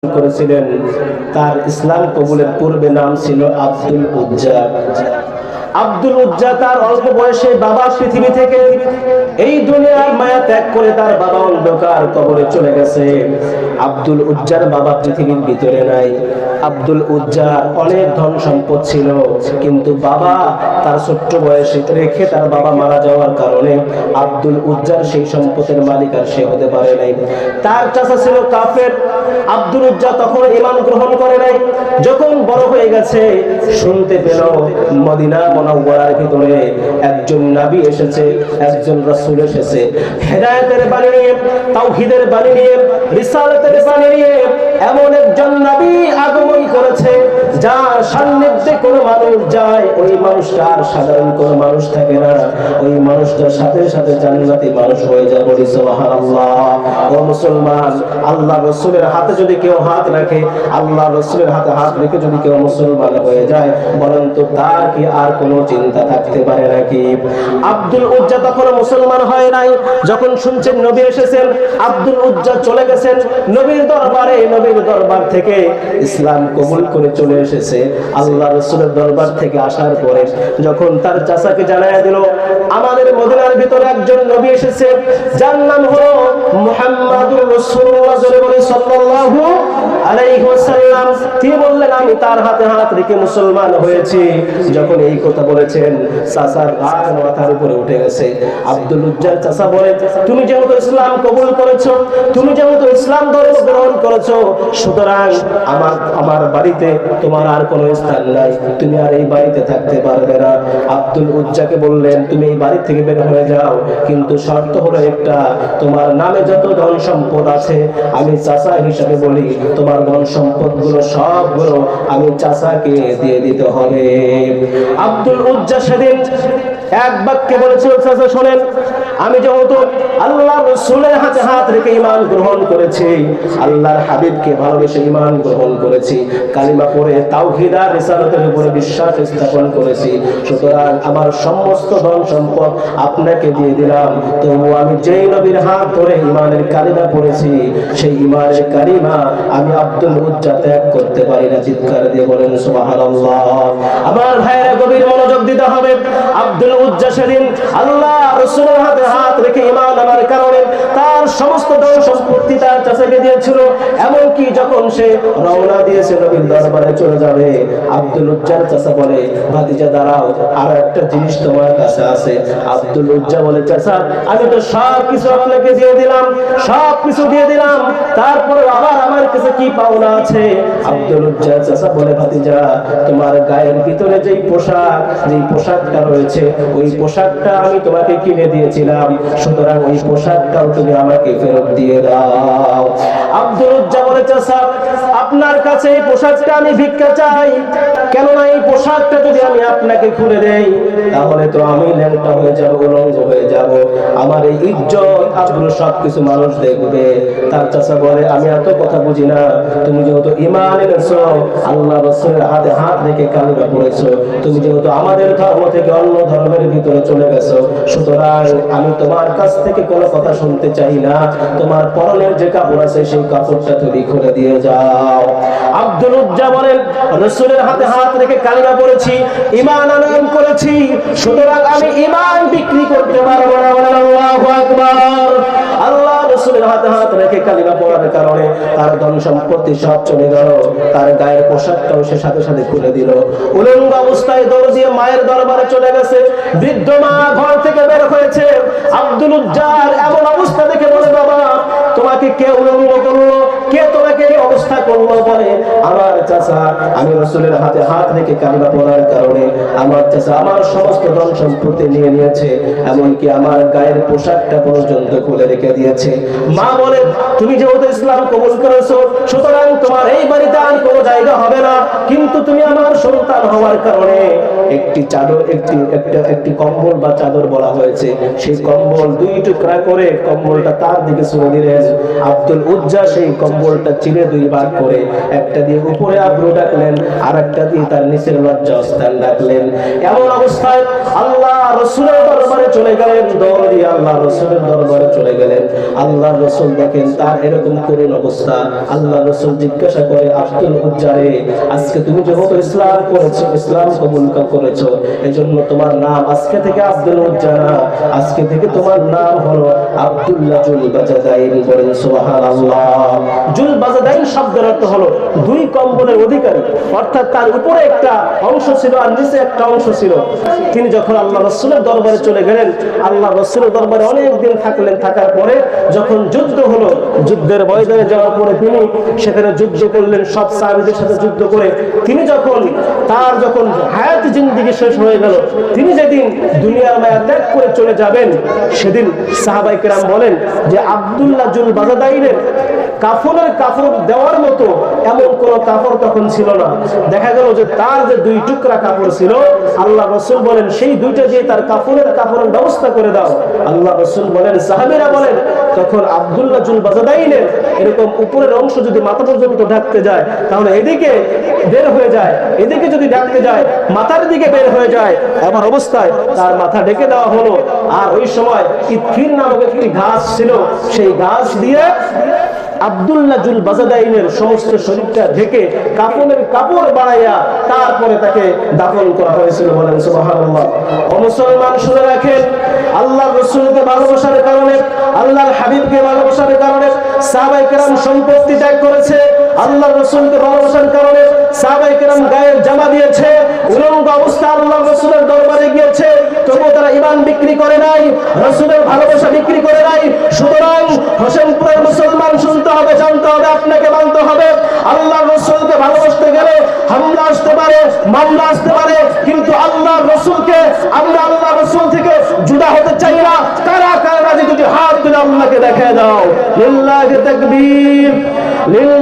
করেছিলেন। তার ইসলাম কবুলের পূর্বে নাম ছিল আব্দুল উজ্জা। আব্দুল উজ্জা তার অল্প বয়সে বাবা পৃথিবী থেকে এই দুনিয়ার মায়া ত্যাগ করে তার বাবা অন্ধকার কবরে চলে গেছে। আব্দুল উজ্জার বাবা পৃথিবীর ভিতরে নাই। আব্দুল উজ্জার অনেক ধন সম্পদ ছিল, কিন্তু বাবা তার ছোট্ট বয়সে রেখে তার বাবা মারা যাওয়ার কারণে আব্দুল উজ্জার সেই সম্পদের মালিক আর সে হতে পারে নাই। তার চাচা ছিল কাফের। আব্দুল উজ্জা তখন ঈমান গ্রহণ করে নাই। যখন বড় হয়ে গেছে শুনতে পেল মদিনা মুনাওয়ারার ভিতরে একজন নবী এসেছে, একজন রাসূল এসেছে, হেদায়েতের বাণী নিয়ে, তাওহীদের বাণী নিয়ে, রিসালাতের বাণী নিয়ে এমন একজন নবী আগমন করেছে যার সান্নিধ্যে কোনো মানুষ যায় ওই মানুষটা আর সাধারণ কোনো মানুষ থাকে না, ওই মানুষটার সাথে সাথে জান্নাতি মানুষ হয়ে যায়। বলি সুবহানাল্লাহ। ও মুসলমান, আল্লাহ রাসূলের হাতে যদি কেউ হাত রাখে, আল্লাহ রাসূলের হাতে হাত রেখে যদি কেউ মুসলমান হয়ে যায়, বলেন তো তার কি আর কোনো চিন্তা থাকতে পারে নাকি? আব্দুল উজ্জা তখন মুসলমান হয় নাই। যখন শুনছেন নবী এসেছেন, আব্দুল উজ্জা চলে গেছেন নবীর দরবারে। নবীর দরবার থেকে ইসলাম কবুল করে চলে এসেছে। আল্লাহ রাসূলের দরবার থেকে আসার পরে যখন তার চাচাকে জানায়া দিল আমাদের মদিনার ভিতরে একজন নবী এসেছে যার নাম হলো মুহাম্মাদুর রাসূলুল্লাহ সাল্লাল্লাহু আলাইহি ওয়াসাল্লাম, তিনি বললেন আমি তার হাতে হাত রেখে মুসলমান হয়েছি। যখন এই কথা বলেছেন চাচার রাগ মাথার উপরে উঠে গেছে। আব্দুল উজ্জার চাচা বলে তুমি যেহেতু ইসলাম কবুল করেছো, তুমি যেহেতু ইসলাম ধর্ম গ্রহণ করেছো, সুতরাং আমার বাড়িতে তোমার আর কোনো স্থান নাই, তুমি আর এই বাড়িতে থাকতে পারবে না। আব্দুল উজ্জাকে বললেন তুমি এই বাড়ি থেকে বের হয়ে যাও, কিন্তু শর্ত হলো একটা, তোমার নামে যত ধন সম্পদ আছে আমি চাচা হিসাবে বলি তোমার ধন সম্পদ গুলো সবগুলো আমি চাচাকে দিয়ে দিতে হবে। আব্দুল উজ্জা সেদিন এক বাক্যে বলেছিল চাচা শোনেন, আমি যেহেতু আল্লাহর রাসূলের হাতে হাত রেখে ঈমান গ্রহণ করেছি, আল্লাহর হাবিবকে ভালোবেসে ঈমান গ্রহণ করেছি, কালিমা পড়ে তাওহীদ আর রিসালাতের উপরে বিশ্বাস স্থাপন করেছি, সুতরাং আমার সমস্ত ধন সম্পদ আপনাকে দিয়ে দিলাম। তবু আমি যেই নবীর হাত ধরে ঈমানের কালিমা পড়েছি সেই ঈমানের কালিমা আমি আব্দুল উজ্জা ত্যাগ করতে পারি না। চিৎকার দিয়ে বলেন সুবহানাল্লাহ। আমার ভাইয়েরা গভীর মনোযোগ দিতে হবে। আব্দুল উজ্জা সেদিন আল্লাহ রাসূলের হাতে হাত রেখে ঈমান আনার কারণে তার সমস্ত ধন সম্পত্তি তার চাচাকে দিয়েছিল। এমনকি যখন সে রওনা দিয়েছে নবীর দরবারে চলে যাবে, আব্দুল উজ্জার চাচা বলে ভাতিজা দাঁড়াও, আর একটা জিনিস তোমার কাছে আছে। আব্দুল উজ্জা বলে চাচা আমি তো সব কিছু আপনাকে দিয়ে দিলাম, সব কিছু দিয়ে দিলাম, তারপরে আবার আমার কাছে কি পাওনা আছে? আব্দুল উজ্জার চাচা বলে ভাতিজা তোমার গায়ের ভিতরে যেই পোশাকটা রয়েছে ওই পোশাকটা আমি তোমাকে কিনে দিয়েছিলাম, সুতরাং ওই পোশাকটাও তুমি আমাকে ফেরত দিয়ে দাও। আব্দুল উজ্জা বলে চাচা আপনার কাছে এই পোশাকটা আমি ভিক্ষা চাই, কেননা এই পোশাকটা যদি আমি আপনাকে খুলে দেই তাহলে তো আমি ল্যাংটা হয়ে যাব, উলঙ্গ হয়ে যাব, আমার এই ইজ্জত আবরু সবকিছু মানুষ দেখবে। তার চাচা বলে আমি এত কথা বুঝি না, তুমি যেহেতু ঈমান এনেছো, আল্লাহ রাসূলের হাতে হাত রেখে কালিমা পড়েছো, তুমি যেহেতু আমাদের ধর্ম থেকে অন্য ধর্মের ভিতরে চলে গেছো, সুতরাং আমি তোমার কাছ থেকে কোনো কথা শুনতে চাই না, তোমার পরনের যে কাপড় আছে সেই কাপড়টা তুমি খুলে দিয়ে যাও। আব্দুল উজ্জা বলেন রাসূলের হাতে হাত রেখে কালিমা পড়েছি, ঈমান আনয়ন করেছি, সুতরাং আমি ঈমান বিক্রি করতে পারবো না। আল্লাহু আকবার। আল্লাহ রাসূলের হাতে হাত রেখে কালিমা পড়ার কারণে তার ধন সম্পত্তি সব চলে গেল, তার গায়ের পোশাকটাও সে সাথে সাথে খুলে দিল। উলঙ্গ অবস্থায় দৌড় দিয়ে মায়ের দরবারে চলে গেছে। বৃদ্ধ মা ঘর থেকে বের হয়েছে। আব্দুল উজ্জার এমন অবস্থা দেখে বলে বাবা তোমাকে কে উলঙ্গ করলো, কে তোমাকে এই অবস্থা করলো? বলে আমার চাচা, আমি রাসূলের হাতে হাত রেখে কালিমা পড়ার কারণে আমার চাচা আমার সমস্ত ধন সম্পত্তি নিয়ে নিয়েছে, এমনকি আমার গায়ের পোশাকটা পর্যন্ত খুলে রেখে দিয়েছে। মা বলে তুমি যেহেতু ইসলাম কবুল করেছো, সুতরাং তোমার এই বাড়িতে আর কোনো জায়গা হবে না, কিন্তু তুমি আমার সন্তান হওয়ার কারণে একটি চাদর, একটি কম্বল বা চাদর বলা হয়েছে, সেই কম্বল 2 টুকরা করে কম্বলটা তার দিকে ছুঁড়ে দিলেন। আব্দুল উজ্জা সেই কম্বলটা চিরে 2 ভাগ করে একটা দিয়ে উপরে আব্রু ডাকলেন, আর একটা দিয়ে তার নিচের লজ্জাস্থান ডাকলেন। এমন অবস্থায় আল্লাহ রাসূলের দরবারে চলে গেলেন, দৌড় দিয়ে আল্লাহ রাসূলের দরবারে চলে গেলেন। আল্লাহ রাসূল দেখেন তার এরকম করুণ অবস্থা। আল্লাহ রাসূল জিজ্ঞাসা করে, আব্দুল উজ্জা রে, আজকে তুমি যেহেতু ইসলাম করেছো, ইসলাম কবুল করেছো, এজন্য তোমার নাম আজকে থেকে আব্দুল উজ্জা না, আজকে থেকে তোমার নাম হলো আব্দুল্লাহ জুল বাজাদাইন। বলেন সুবহানাল্লাহ। জুল বাজাদাইন শব্দের অর্থ হলো 2 কম্বলের অধিকারী, অর্থাৎ তার উপরে একটা অংশ ছিল আর নিচে একটা অংশ ছিল। তিনি যখন আল্লাহ রাসূলের দরবারে চলে গেলেন, আল্লাহ রাসূলের দরবারে অনেক দিন থাকলেন। থাকার পরে যখন যুদ্ধ হলো, যুদ্ধের ময়দানে যাওয়ার পরে তিনি সেখানে যুদ্ধ করলেন, সব সাহাবীদের সাথে যুদ্ধ করে তিনি যখন হায়াত জিন্দেগি শেষ হয়ে গেল, তিনি যেদিন দুনিয়ার মায়া ত্যাগ করে চলে যাবেন, সেদিন সাহাবায়ে কেরাম বলেন যে আব্দুল্লাহ জুল বাজাদাইনের কাফনের কাপড় দেওয়ার মতো এমন কোন কাপড় তখন ছিল না। দেখা গেল যে তার যে 2 টুকরা কাপড় ছিল, আল্লাহ রাসূল বলেন সেই 2টা দিয়ে তার কাপড়ের ব্যবস্থা করে দাও। আল্লাহ রাসূল বলেন, সাহাবীরা বলেন, তখন আব্দুল্লাহ জুল বাজাদাইনের এরকম উপরের অংশ যদি মাথা পর্যন্ত ঢাকতে যায়, তাহলে এদিকে বের হয়ে যায়, এদিকে যদি ঢাকতে যায় মাথার দিকে বের হয়ে যায়। এমন অবস্থায় তার মাথা ঢেকে দেওয়া হলো। আর ওই সময় ইতখির নামক একটি গাছ ছিল, সেই গাছ দিয়ে আব্দুল্লাহ জুল বাজাদাইনের সমস্ত শরীরটা ঢেকে কাফনের কাপড় বানাইয়া তারপরে তাকে দাফন করা হয়েছিল। বলেন সুবহানাল্লাহ। ও মুসলমান, শুনে রাখেন, আল্লাহর রাসূলকে ভালোবাসার কারণে, আল্লাহর হাবিবকে ভালোবাসার কারণে সাহাবায়ে কেরাম সম্পত্তি ত্যাগ করেছে। আল্লাহর রাসূলকে ভালোবাসার কারণে সাহাবায়ে কেরাম গায়ের জামা দিয়েছে, উলঙ্গ অবস্থায় আল্লাহর রাসূলের দরবারে গিয়েছে, তবুও তারা ঈমান বিক্রি করে নাই, রাসূলের ভালোবাসা বিক্রি করে নাই। সুতরাং হোসেনপুরের মুসলমান শুনতে হবে, জানতে হবে, আপনাকে মানতে হবে, আল্লাহর রাসূলকে ভালোবাসতে গেলে হামলা আসতে পারে, মামলা আসতে পারে, কিন্তু আল্লাহর রাসূলকে, আমরা আল্লাহর রাসূল থেকে জুদা হতে চাই না। কারা কারা রাজি, দুটি হাত তুলে আল্লাহকে দেখায় দাও। লিল্লাহি তাকবীর।